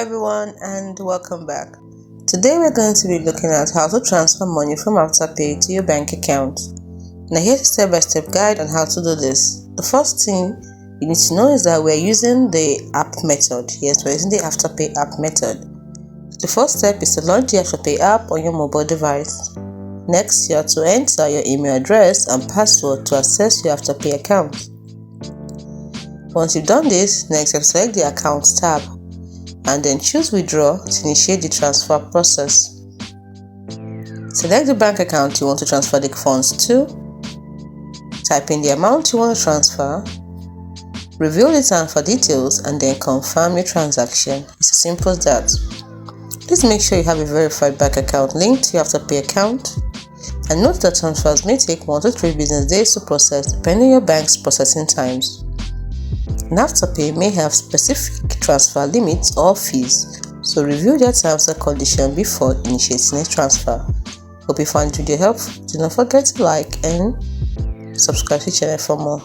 everyone and welcome back. Today we're going to be looking at how to transfer money from Afterpay to your bank account. Now here's a step-by-step guide on how to do this. The first thing you need to know is that we're using the app method. Yes, we're using the Afterpay app method. The first step is to launch the Afterpay app on your mobile device. Next, you have to enter your email address and password to access your Afterpay account. Once you've done this, next you have to select the Accounts tab and then choose Withdraw to initiate the transfer process. Select the bank account you want to transfer the funds to, type in the amount you want to transfer, reveal the transfer details, and then confirm your transaction. It's as simple as that. Please make sure you have a verified bank account linked to your Afterpay account, and note that transfers may take 1 to 3 business days to process depending on your bank's processing times. And Afterpay may have specific transfer limits or fees, so review their terms and conditions before initiating a transfer. Hope you found the video helpful. Do not forget to like and subscribe to the channel for more.